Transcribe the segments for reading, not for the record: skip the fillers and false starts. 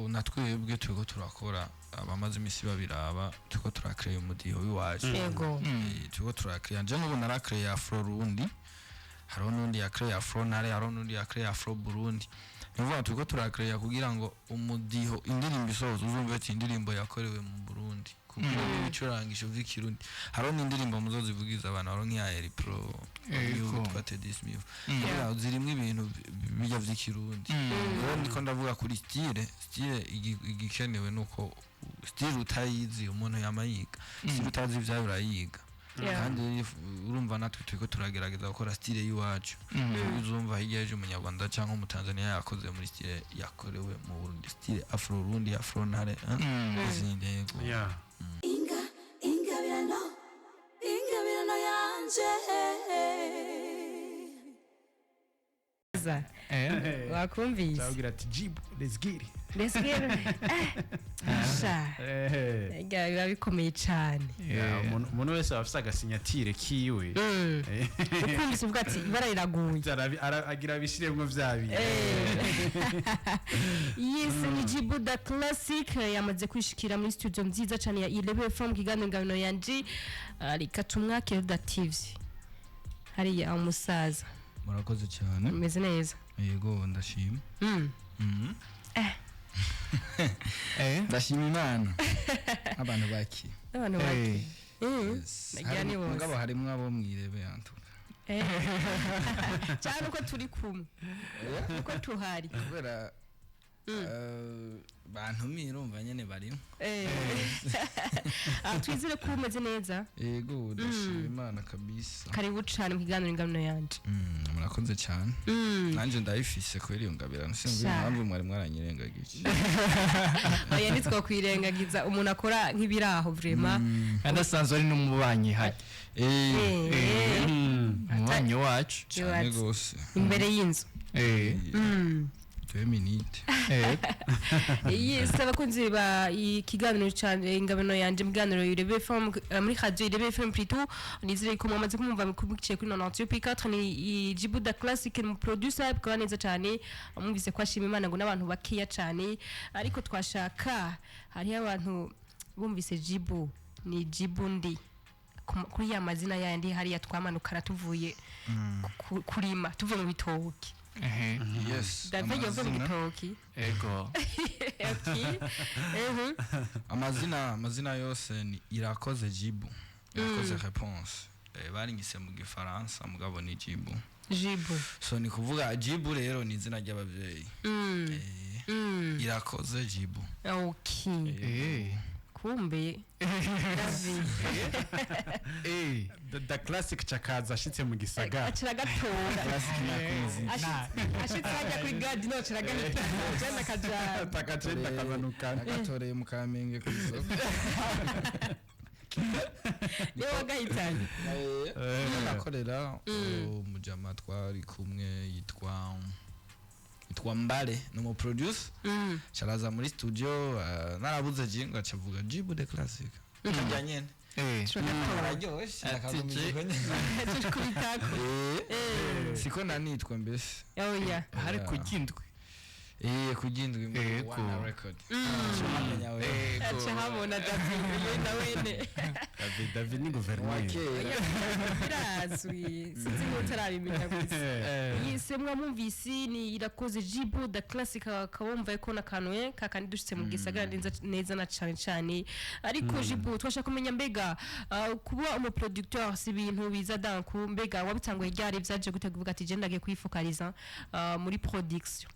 natwebwe turiko turakora abamaze imisi babiraba turiko turakreya umudiho w'iwacu yego turiko turakreya nje nk'ubu narakreya Afro Burundi hariho n'undi yakreya Afro Ntare hariho n'undi yakreya Afro Burundi nivuga turiko turakreya kugira ngo umudiho indirimbo isohoza uzumve ati indirimbo yakorewe mu Burundi kugira ibicurangisho vy'ikirundi hariho n'indirimbo muzozivugiza abantu hariho nk'iya Eri Pro yitwa Tedismiu zirimwe ibintu bijya vy'ikirundi rero ndiko ndavuga kuri style igikenewe nuko style utayizi umuntu yamayiga style utazi ivyayo urayiga kandi urumva natwe turiko turagerageza gukora style y'iwacu uzumva hirya y'ejo umunyarwanda cyangwa umutanzania yakoze muri style yakorewe mu Burundi style Afro Burundi Afro Ntare izindi yego ingabirano yanje wakumvise cyabwira ati JIBU let's get it biba bikomeye cyane umuntu wese afite agasinyatire kiwe ukumvise uvuga ati ibara riraguye agira bishiremwe vyabi yes ni JIBU the Classic yamaze kwishikira muri studio nziza cyane ya IREBE Fm ingabirano yanje rikatumwa kedativs hariya umusaza murakoze cyane meze neza yego ndashima ndashima Imana abantu baki najyani bose ngabo harimo abo mwirebe yantuka cyane uko turi kumwe uko tuhari kubera bantumira urumva nyene barimo twizere ko umeze neza yego ndashima Imana kabisa karibu cyane mu kiganiro ingabirano yanje murakoze cyane nanje ndayifise kweri iyo ngabirano sinzi impamvu mwari mwaranyirengagije oya nitwa kwirengagiza umuntu akora nk'ibiraho vraiment adasanzwe ari n'umubanyi hari umubanyi wacu cyane gose imbere y'inzu 2 minutes yes abakunzi ba ikiganiro cyane ingabirano yanje mu kiganiro IREBE Fm muri radio IREBE Fm plutôt nizere ko mwamaze kumva mukubikiye kuri 98.4 ni JIBU the Classic mu producer bwa neza cyane amumvise ko ashima Imana ngo n'abantu bakiya cyane ariko twashaka hari abantu bumvise JIBU ni JIBU ndi kuri ya mazina yandi hariya twamanukara tuvuye kurima tuvuye mu bitoki yes davyo mu bitoki ego amazina yose ni irakoze JIBU irakoze réponse barinyise mu gifaransa mugabo ni JIBU so ni kuvuga JIBU rero ni izina ry'abavyeyi irakoze JIBU kumbe the classic chakaza ashitse mu gisagara kiragatora classic nakuzi ashitse ajya kuri gadi no kiragahita cyane kaja takacenda kabanuka agatoreye mu Kamenge ku isoko yo wagahitanye nakorera umujama twari kumwe yitwa mbere no producer charaza muri studio narabuze jinga chavuga JIBU the Classic njanyene araryoshye akagumije siko nanitwa mbese oya hari kugindwe kugindwe mu one record acha habona David ni gouvernement birazwi sinzi ngo tarabimenya gusa yise mwamumvisi ni irakoze JIBU the Classic akabumva ko nakanwe kakandi dushitse mu gisagara neza na cyane ariko JIBU twashaka kumenya mbega kuba umu producteur si ibintu biza danku mbega wabitanguye ryari byaje guteguvuga ati je ndagiye kwifocaliza muri production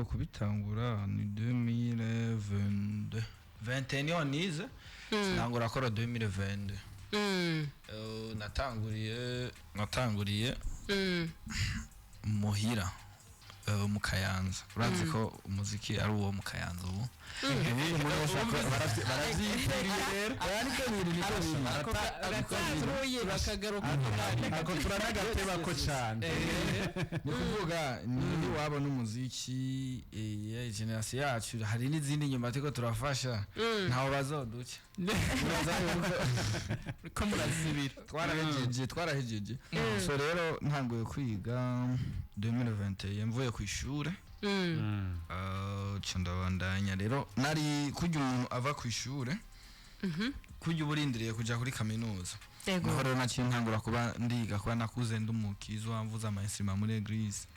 kubitangura ni 2022 21 nize nangura kora 2022 natanguriye muhira mu Kayanza urazi ko umuziki ari uwo mu Kayanza ubu ako turanagateba ko cyane ni kuvuga ni wabo n'umuziki generation yacu hari n'izindi nyuma tiko turafasha ntaho bazoduca ko murazibira twarahejeje so rero ntanguye kwiga 2021 mvuye ku ishure ndabandanya rero nari kujya umuntu ava ku ishure kujya uburindiriye kuja kuri kaminuza niho rero naciye ntangura kuba ndiga kuba nakuze ndumukizo wamvuza ama instrument muri eglise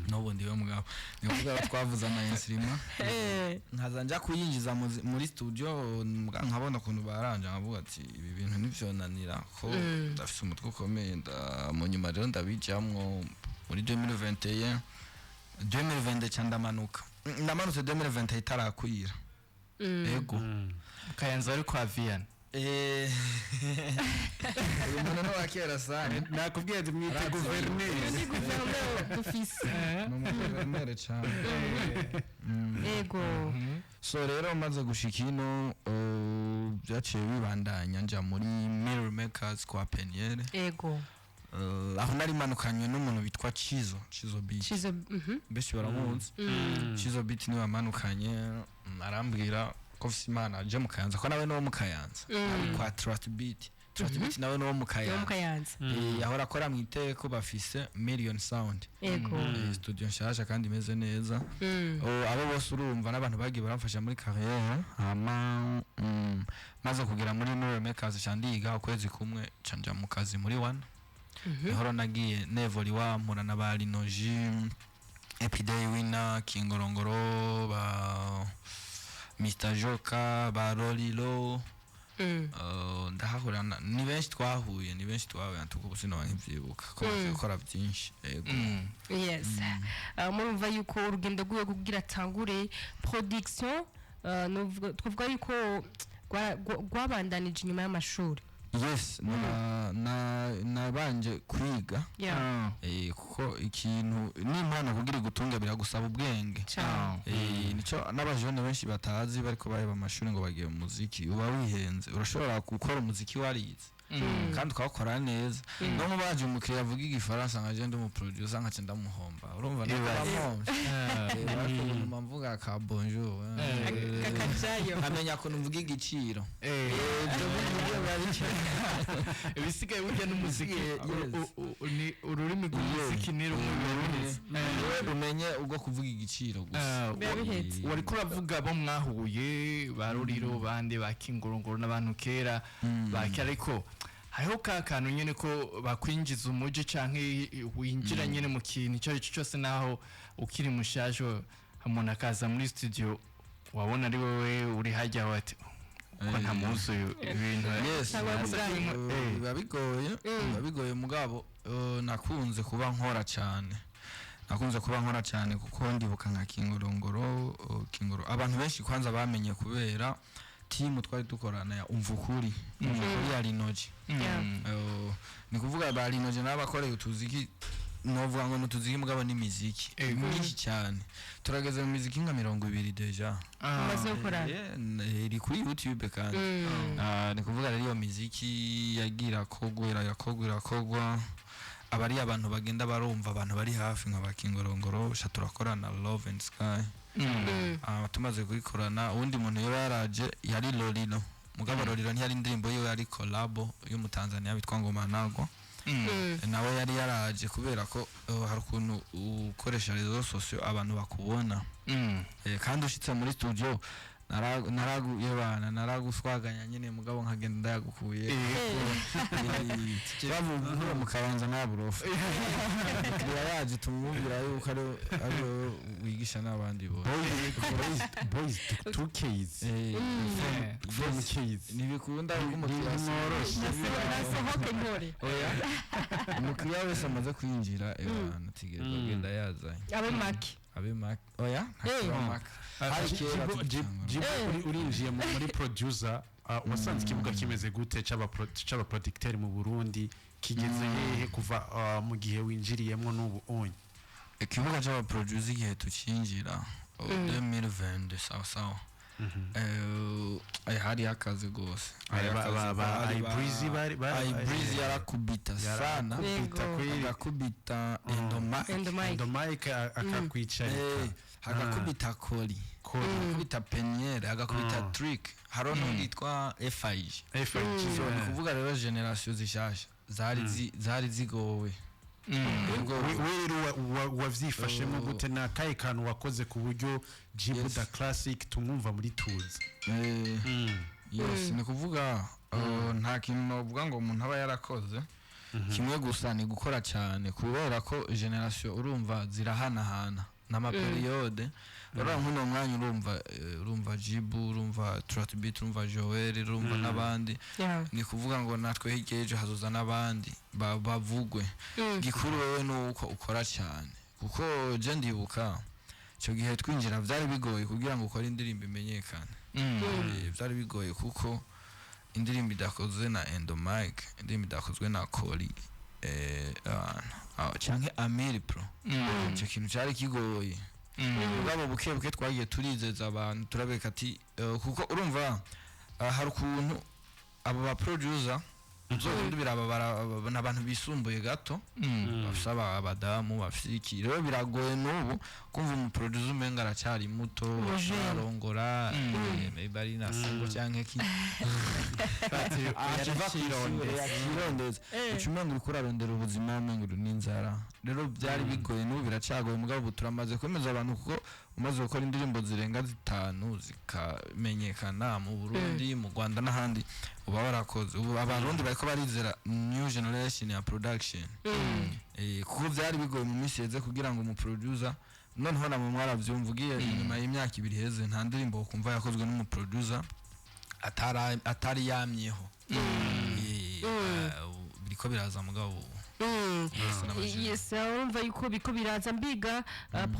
n'ubu ndiwe mugabo ni kuvuga twavuza ama instrument nkaza nja kuyinjiza muri studio nkabona ukuntu baranja nkavuga ati ibi bintu nivyonanira ko ndafise umutwe ukomeye mu nyuma rero ndabijamwo muri 2020 cyandamanuka ndamanutse 2020 itarakwira ego Kayanza ari kwa Vian uyu muntu no wakera sana nakubwiye tumwite guverineri guverineri cyane ego so rero maze gushika ino byaciye bibandanya nja muri Mirror Makers kwa Peniere ego aho nari manukanywe n'umuntu bitwa Chizo Beat beshi baramuzi Chizo Beat niwe manukanye arambwira ko Imana aje mu Kayanza ko nawe no mu Kayanza kwa Trust Beat nawe no mu Kayanza ahora akora mu iteko bafise Million Sound ego studio nshasha kandi imeze neza abo bose urumva n'abantu bagiye baramfasha muri carrière hama maze kugira muri Numero Makers candiga ukwezi kumwe canja mu kazi muri One horo nagiye nevoli wa mpura n'abari noji Epiday Winner Kingorongoro ba Mr Joka ba Rolilo ndahahura ni benshi twahuye ntuko busino nk'ivyibuka ko bakora byinshi ego yes murumva yuko urugendo rwiwe kugira tangure production twavuga yuko rwabandanije nyuma y'amashuri yes nabanje kwiga kuko ikintu n'Imana kugira gutunga biragusaba ubwenge nico n'abajone benshi batazi bariko baheba amashuri ngo bagiye mu muziki uba wihenze urashobora gukora umuziki warize kandi ukawukora neza no mubaje umukiriya avuga igifaransa nka je mu producer nka cenda muhomba urumva n'abamomba mvuga ka bonjour amenya ko mvuga igiciro ibisigaye burya n'umuziki ni ururimi rw'umuziki ni rumwe umenye ubwo kuvuga igiciro gusa wari kuravuga bo mwahuye ba Ruriro bande ba Kingorongoro n'abantu kera bakira ariko hariho kantu nyene ko bakwinjiza umuje canke winjira nyene mu kintu icyo ari cyo cyose naho ukiri mushaje hamona kaza muri studio wabona ari wewe uri hajya wati ko nta muzo ibintu biba bigoye mugabo nakunze kuba nkora cyane kuko ndibuka nka Kingorongoro abantu benshi kwanza bamenye kubera team twari dukorana ya umvukuri ya Rinoji ni kuvuga ba Rinoji n'abakoreye utuziki novuga ngo nutuziki mugabo ni muziki myinshi cyane turageze mu muziki nka 20 deja maze gukorana iri kuri YouTube kandi ni kuvuga rero iyo muziki yagira kogwa abari abantu bagenda barumva abantu bari hafi nka Bakingorongoro turakorana Love and Sky tumaze kuyikorana uwundi muntu yaraje yari Lolilo mugabo Lolilo ntiyari indirimbo yiwe yari collab y'umutanzania bitwa Ngoma Nagwa nawe yari yaraje kubera ko hari ukuntu ukoresha rezo sosio abantu bakubona kandi ushitse muri studio naraguswaganya nyine mugabo nkagenda ndayagukuye bavuga mu Kayanza na burofu yaje tumubwira yuko ari wigisha n'abandi boys 2Ks from Ks nibikunda umukiriya nasohoke nkore umukiriya wese amaze kwinjira tigenda yazanye abe make oya urinjiye muri producer wasanze ikibuga kimeze gute c'aba producteur mu Burundi kigeze hehe kuva mu gihe winjiriyemo n'ubu onye ikibuga c'aba producer igihe tucinjira 2020 sawa hari akazi gose iBreeze yarakubita sana akakubita endomike akakwicarika agakubita koli akakubita Peniere agakubita Trick haro n'uwitwa FIG ni kuvuga rero generation zishasha zari zigowe we rero wavyifashemo gute na kaye kantu wakoze ku buryo JIBU the Classic tumwumva muri tuzi yes ni kuvuga nta kintu novuga ngo umuntu aba yarakoze kimwe gusa ni gukora cyane kubera ko generation urumva zirahanahana n'amaperiode nk'uno mwanya urumva JIBU urumva Trotbeat urumva Joel urumva n'abandi ni kuvuga ngo natwe higeje hazoza n'abandi bavugwe gikuru wewe nuko ukora cyane kuko je ndibuka cyo gihe twinjira byari bigoye kugira ngo ukore indirimbo imenyekane byari bigoye kuko indirimbo idakozwe na Endomike indirimbo idakozwe na Koli cyangwa Amiri Pro cyo kintu cyari kigoye ubwo buke twagiye turizeza abantu turabeka ati kuko urumva hari ukuntu abo ba producer uzobundi biraba n'abantu bisumbuye gato bafisaba abadamu bafiki rero biragoye n'ubu kumva mu producer umenga aracyari muto arongora bari na singo cyangwa ki yakirondeza ucumenga uri kurarondera ubuzima mengo n'inzara rero byari bigoye n'ubu biracagoye mugabo turamaze kwemeza abantu kuko umaze gukora indirimbo zirenga 5 zikamenyekana mu Burundi mu Rwanda n'ahandi uba warakoze ubu abarundi bariko barizera new generation ya production kuko byari bigoye mu minsi yeze kugira ngo mu producer noneho namwe mwaravyumvugiye inyuma y'imyaka 2 heze nta ndirimbo kumva yakozwe n'umu producer atari yamyeho biriko biraza mugabo yes urumva yuko biko biraza mbiga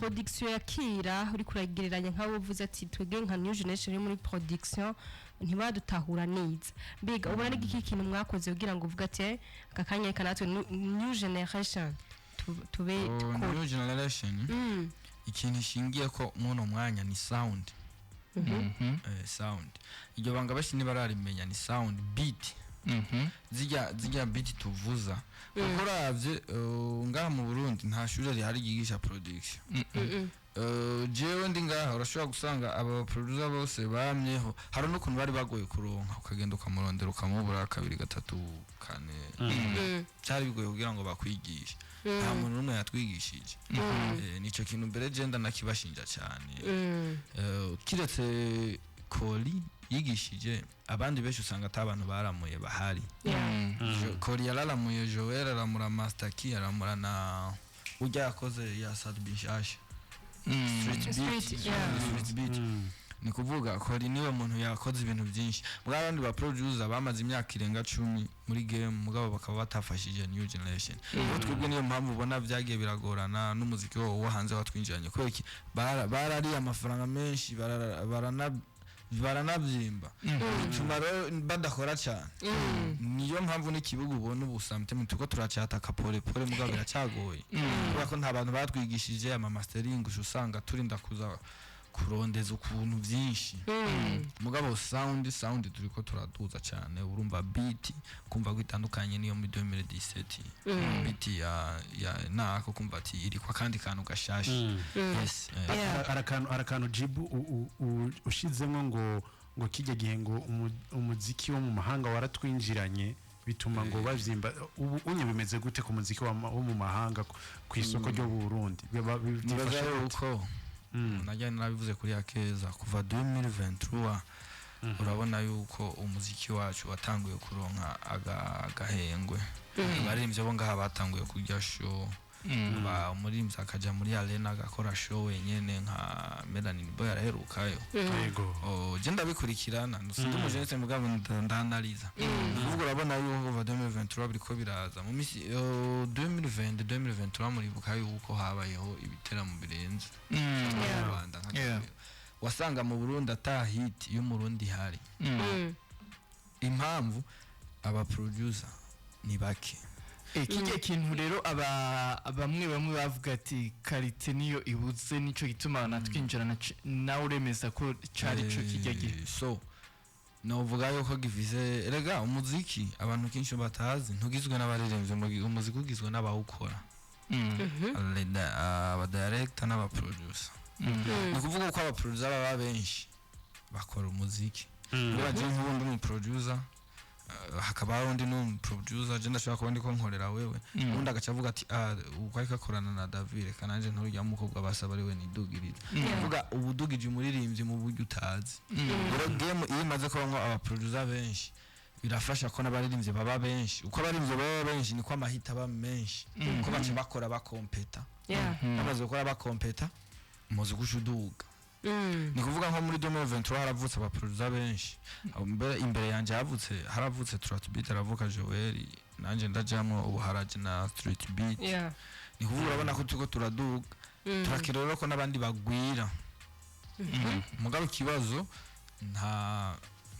production ya kira uri kuragereranya nkaho uvuze ati twege nka new generation iri muri production ntibadutahura neza mbiga ubona n'iki kintu mwakoze kugira ngo uvuga ati akakanye kanatwe new generation tube new generation ikintu shingiye ko muno mwanya ni sound sound iryo banga bashini bararimenya ni sound beat zijya beat tuvuza kuko ravye ngaha mu Burundi nta shure rihari gigisha production jewe ndi ngaha urashobora gusanga aba producer bose bamyeho hari n'ukuntu bari bagoye kuronka ukagenda ukamurondera ukamubura 2 3 4 cyari bigoye kugira ngo bakwigishe nta muntu n'umwe yatwigishije nico kintu mbere genda nakibashinja cyane kiretse Koli yigishije abandi benshi usanga atabantu baramuye bahari Koli yararamuye Joel aramura Master Key aramura na ujya yakoze ya Sadbishasha Street beat ni kuvuga Koli niwe muntu yakoze ibintu byinshi mugabandi ba producer bamaze imyaka irenga 10 muri game mugabo bakaba batafashije new generation twebwe niyo mpamvu ubona byagiye biragorana n'umuziki wo hanze watwinjiranye ko iki barari amafaranga menshi baranabyimba tumaro badakora cyane niyo mpamvu n'ikibugu ubona ubu sometimes tuko turacyataka pole mugabo biracyagoye kubera ko nta bantu batwigishije ama mastering usanga turinda kuza kurondeza ukuntu byinshi mugabo sound turiko turaduza cyane urumva beat kumva gwitandukanye niyo muri 2017 beat ya nako kumva ati iri kwa kandi kantu gashasha yes arakantu JIBU ushizemo ngo kijya gihe ngo umuziki wo mu mahanga waratwinjiranye bituma ngo bavyimba ubu unye bimeze gute ku muziki wo mu mahanga ku isoko ryo Burundi bifasha uko najya nabivuze kuri akeza kuva 2023 urabona yuko umuziki wacu watanguye kuronka agahengwe baririmbye bo ngaha batanguye kujya show ba umurimbyi akaja muri arena agakora show wenyene nka Melanin Boy araherukayo yego je ndabikurikirana nusindi umujenese mugabo ndanaliza uvuga urabona yuko kuva 2023 biriko biraza mu misi 2023 muri bukayo uko habayeho ibiteramo birenze Rwanda wasanga mu Burundi ata hit y'umurundi hari impamvu aba producer ni bake kijya kintu rero bamwe bavuga ati karite niyo ibuze nico gituma natwinjirana nawe uremeza ko cari cyo kijya gihe so novuga yuko givize erega umuziki abantu kinshi batazi ntugizwe n'abaririmbyi umuziki ugizwe n'abawukora aba director n'aba producer ni kuvuga ko aba producer baba benshi bakora umuziki baje nk'ubundi mu producer hakabaho undi producer je ndashaka kuba ndiko nkorera wewe undi agaca avuga ati uko ariko akorana na David kananje nturya mukobwa basaba ari we nidugiriza uvuga ubudugije umuririmbyi mu buryo utazi rero game iyo imaze kuba aba producer benshi birafasha ko n'abaririmbyi baba benshi uko abaririmbyi baba benshi niko amahita aba menshi uko bace bakora bakompeta bamaze gukora bakompeta muzi gushuduga ni kuvuga nko muri 2023 haravutse aba producer benshi imbere yanje haravutse Trot Beat aravuka Joel nanje ndajamwe ubuharaje na Street Beat ni kuvuga urabona ko tuko turaduga turakirero ko nabandi bagwira mugabo kibazo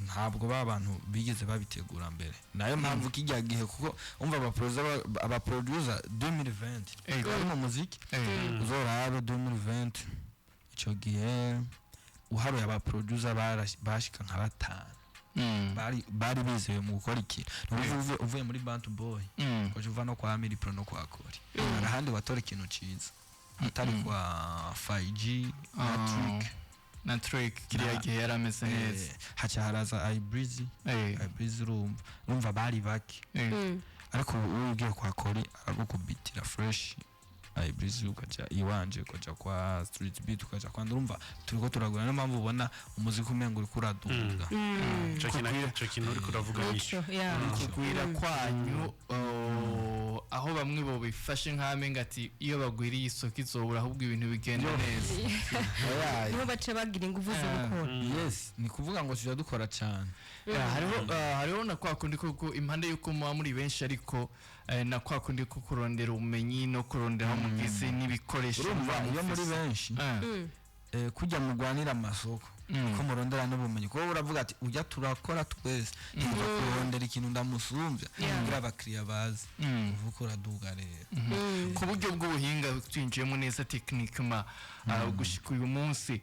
ntabwo babantu bigeze babitegura mbere nayo mpamvu kijya gihe kuko umva aba producer 2020 bari mu muziki uzoraba 2020 ico gihe uharuye aba producer bashika nka batanu bari bizewe mu gukora ikintu uvuye muri Bantu Boy ko uva no kwa Amiri Pro no kwa Kori arahandi watora ikintu ciza atari kwa 5G na trick kiriya gihe yarameze neza haca haraza iBreeze urumva bari baki ariko ugiye kwa Kori aragukubitira fresh iBreeze ukaja iwanje ukaja kwa Street Beat ukaja kwa ndumva turiko turagura no mpamvu ubona umuziki umengo uri kuraduga cyo kintu uri kuravuga n'icyo kugwira kwanyu aho bamwe bo bifashe nk'amenga ati iyo bagwiriye isoko izobura ahubwo ibintu bigenda neza niho bace bagira ingufu zo gukora yes ni kuvuga ngo tujya dukora cyane hariho na kwa kundi koko impande yuko muba muri benshi ariko na kwa kundi ko kurondera ubumenyi no kurondera umugizi n'ibikoresho iyo muri benshi kujya mugwanira amasoko ko murondera n'ubumenyi kuko uravuga ati ujya turakora twese ntizo kurondera ikintu ndamusumbya kugira abakiriya bazi uvuga uraduga rero ku buryo bw'ubuhinga twinjiyemo neza techniquement gushika uyu munsi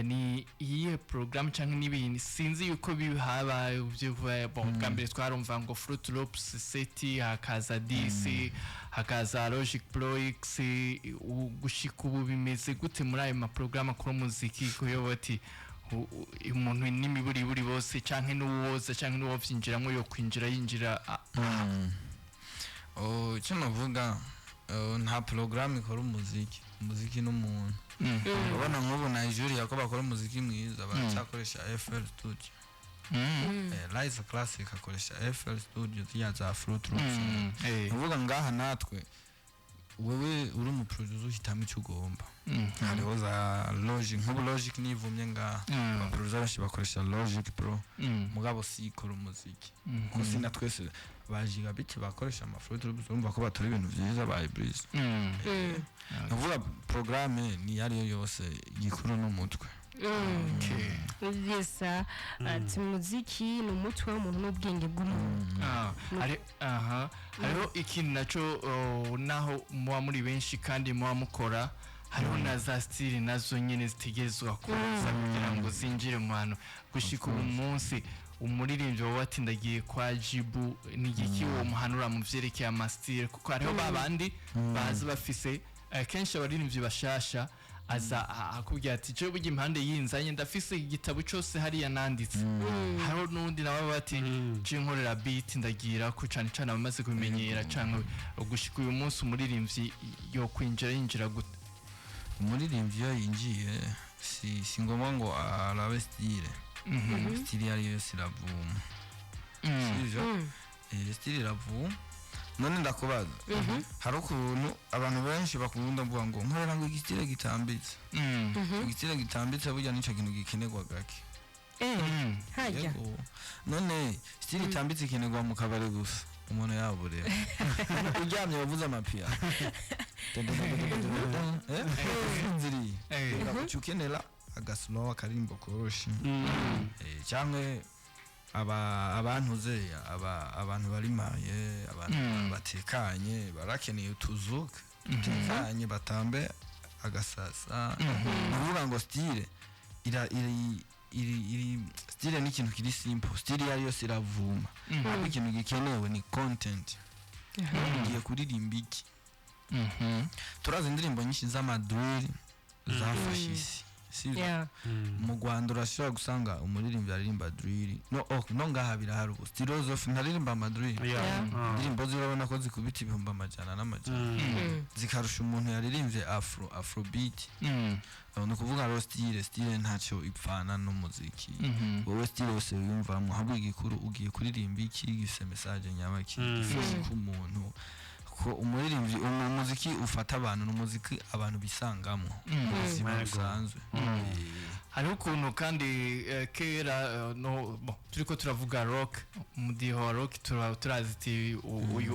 ni iyihe program cyangwa n'ibindi sinzi yuko bihaba bwa mbere twarumva ngo Fruit Loops seti hakaza DC hakaza Logic Pro X gushika ubu bimeze gute muri ayo maprogram akora muziki kuyo bati umuntu n'imiburi buri bose cyangwa n'uwoza cyangwa n'uwovyinjiramo yo kwinjira yinjira icyo navuga nta program ikora umuziki n'umuntu ubona nk'ubu Nigeria ko bakora umuziki mwiza baracyakoresha FL Studio Liza Classic akoresha FL Studio za Fruit Loops uvuga ngaha natwe wewe uri mu producer uhitamo icyo ugomba hariho za Logic nk'ubu Logic nivumye ngaha aba producer bashi bakoresha Logic Pro mugabo si ikora umuziki ko sina twese bajiga biti bakoresha ama Fruit Loops urumva ko batora ibintu byiza ba iBreeze uvuga programme ni yari yose gikuru n'umutwe Visa ati muziki ni umutwe w'umuntu n'ubwenge bw'umuntu hariho ikintu naco naho muba muri benshi kandi muba mukora hariho na za style nazo nyene zitegerezwa kuza kugira ngo zinjire mu bantu gushika ubu munsi umuririmbyi wati ndagiye kwa JIBU n'igiki uwo muhanura mu vyerekeye amastyle kuko hariho babandi bazi bafise kenshi abaririmbyi bashasha aza akubwira ati cyo bugi impande yinzanye ndafise igitabo cyose hariya nanditse hariho nundi nawe bati je nkorera beat ndagira ko cyane cyane abamaze kumenyera cyangwa gushika uyu munsi umuririmbyi yo kwinjira yinjira gute umuririmbyi yo yinjiye si ngombwa ngo arabe style style yari yose iravuma sivyo style iravuma none ndakubaza hari ukuntu abantu benshi bakunda mvuga ngo nkorera ngo igitire gitambitse igitire gitambitse burya nico kintu gikenerwa gake hajya none style itambitse ikenerwa mu kabare gusa umuntu yabureba uryamye bavuza amapia nziri ukenera agaslow akarimbo koroshi cyangwa abantu barimaye abantu batekanye barakeneye utuzuka tekanye batambe agasasa uvuga ngo style style ni ikintu kiri simple style yari yose iravuma ariko ikintu gikenewe ni content ngiye kuririmba iki turazi indirimbo nyinshi z'amadrill zafashe isi sivyo Yeah. mu Rwanda urashobora gusanga umuririmbyi aririmba drill no ngaha birahari ubu philosophe ntaririmba amadrill Yeah. indirimbo zirabona ko zikubita ibihumbi amajana n'amajana zikarusha umuntu yaririmbye afrobeat ni ukuvuga rero style ntacyo ipfana n'umuziki wowe style wose wiyumvamo ahubwo igikuru ugiye kuririmba iki gifise message nyabaki gifise ku muntu ko umuririmbyi umuziki ufata abantu n'umuziki abantu bisangamo ubuzima busanzwe hariho ukuntu kandi kera turiko turavuga rock umudiho wa rock turazi ati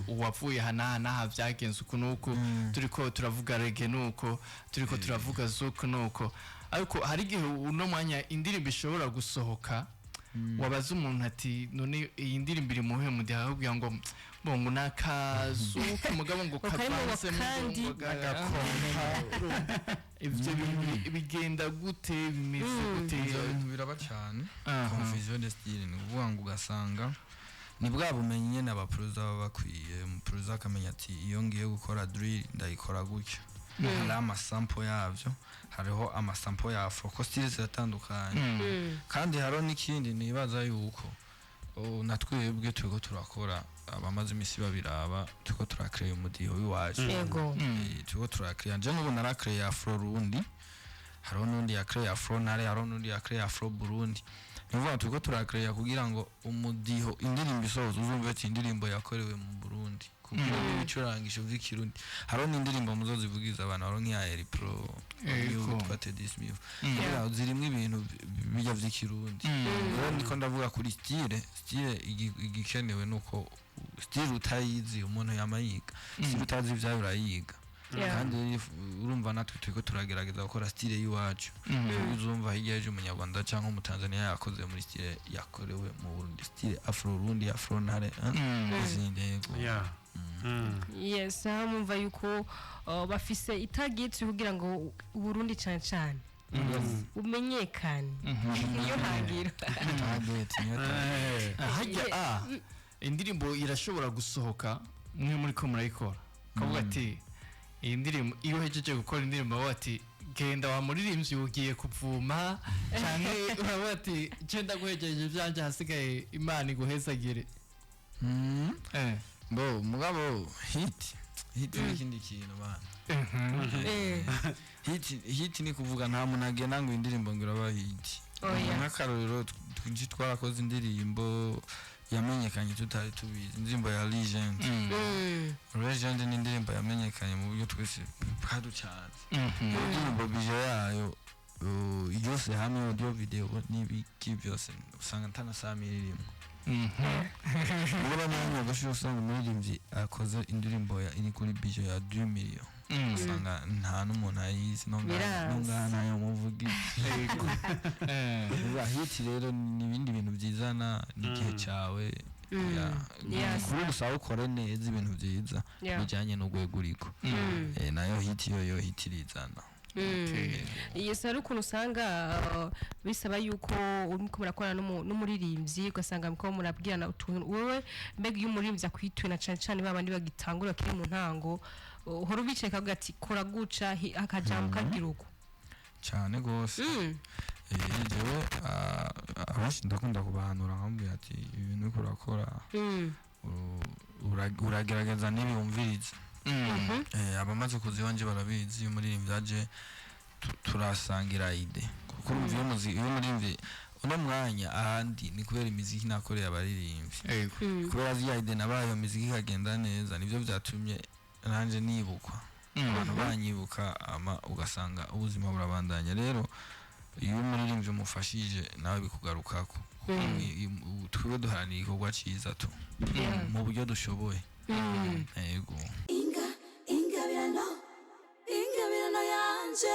uwavuye hanaha byagenze uku nuko turiko turavuga reggae nuko turiko turavuga zouk nuko ariko hari igihe uno mwanya indirimbo ishobora gusohoka wabaza umuntu ati none iyi ndirimbo iri muhe mudiho ahubwo ngo bongo nakazuka mugabo ngo kabanze mu ivyo bigenda gute bimeze gute ibintu biraba cyane confusion de style ni kuvuga ngo ugasanga ni bwa bumenyi nyene abaproducer baba bakwiye umuproducer akamenya ati iyo ngiye gukora drill ndayikora gutya hari amasample yavyo hariho amasample ya afro ko style ziratandukanye kandi hariho n'ikindi nibaza yuko natwebwe turiko turakora abamaze imisi babiraba turiko turakreya umudiho w'iwacu Yego. turiko turakreya nje n'ubu narakreya afro rundi hariho n'undi yakreya afro nare hariho n'undi yakreya afro burundi nivuga turiko turakreya kugira ngo umudiho indirimbo isohoza uzumve ati indirimbo yakorewe mu Burundi kugira ngo ibicurangisho vy'ikirundi hariho n'indirimbo muzozivugiza abantu hariho nk'iya Eri Pro yitwa Tedismiv zirimwe ibintu bijya vy'ikirundi rero niko ndavuga kuri style igikenewe nuko style utayizi umuntu yamayiga style utazi ivyayo urayiga kandi urumva natwe turiko turagerageza gukora style y'iwacu uzumva hirya y'ejo umunyarwanda cyangwa umutanzania yakoze muri style yakorewe mu Burundi style afro rundi afro nare izindi yes mumva yuko bafise itagiti kugira ngo Burundi cyane umenyekane niyo hangira hajya indirimbo irashobora gusohoka mwe muri ko murayikora kavuga ati iyi ndirimbo iyo hejeje gukora indirimbo bati genda wa muririmbyi ugiye kuvuma cyane uravuga ati genda guhejeje byanje hasigaye Imana iguhezagire bo mugabo hit n'ikindi kintu bana hit ni kuvuga nta muntu agenda ngo indirimbo ngo iraba hit nk'akarorero twinshi twarakoze indirimbo yamenyekanye tutari tubizi indirimbo ya Legend ni indirimbo yamenyekanye mu buryo twese bwaducanze indirimbo bije yayo yose hamwe audio video n'ibiki byose usanga ntanasamirimo Niba mwana gashyo usanga umuririmbyi akoze indirimbo iri kuri bije ya 2 million usanga nta n'umuntu ayizi nongana yo muvugi hit rero n'ibindi bintu byizana n'igihe cyawe kuri gusa ukore neza ibintu byiza bijyanye no gweguriko nayo hit yo hit irizana yes ari ukuntu usanga bisaba yuko uriko murakorana n'umuririmbyi ugasanga mko murabwirana utuntu wowe mbega iyo umuririmbyi akwitwena cyane babandi bagitangura kiri mu ntango uhora ubiceka ugati kora guca akajambo kagiruko cyane gose jewe abashi ndakunda kubahanura nkambwira ati ibintu uko urakora uragerageza n'ibiyumviriza abamaze kuziwanje barabizi umuririmbyi aje turasangira ide kuko urumva iyo umuririmbyi uno mwanya ahandi ni kubera imiziki nakoreye abaririmbyi kubera ziya ide nabaye imiziki ikagenda neza nivyo byatumye nanje nibukwa abantu banyibuka ama ugasanga ubuzima burabandanya rero iyo umuririmbyi umufashije nawe bikugarukako twiwe duharanira igikorwa cyiza tu mu buryo dushoboye yego ingabirano yanje